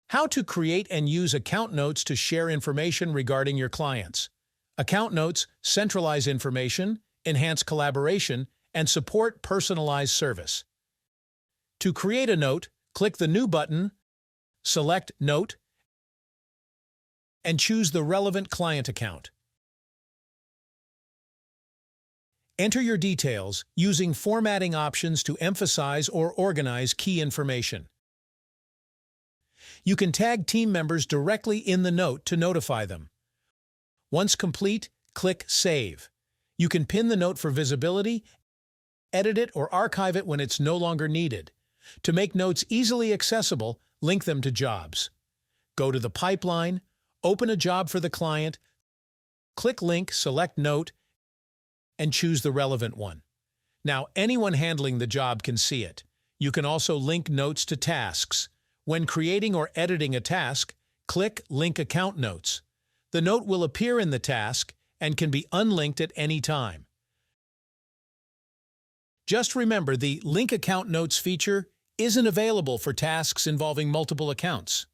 How to create and use account notes to share information regarding your clients. Account notes centralize information, enhance collaboration, and support personalized service. To create a note, click the New button, select Note, and choose the relevant client account. Enter your details using formatting options to emphasize or organize key information. You can tag team members directly in the note to notify them. Once complete, click Save. You can pin the note for visibility, edit it, or archive it when it's no longer needed. To make notes easily accessible, link them to jobs. Go to the pipeline, open a job for the client, click Link, select Note, and choose the relevant one. Now, anyone handling the job can see it. You can also link notes to tasks. When creating or editing a task, click Link Account Notes. The note will appear in the task and can be unlinked at any time. Just remember, the Link Account Notes feature isn't available for tasks involving multiple accounts.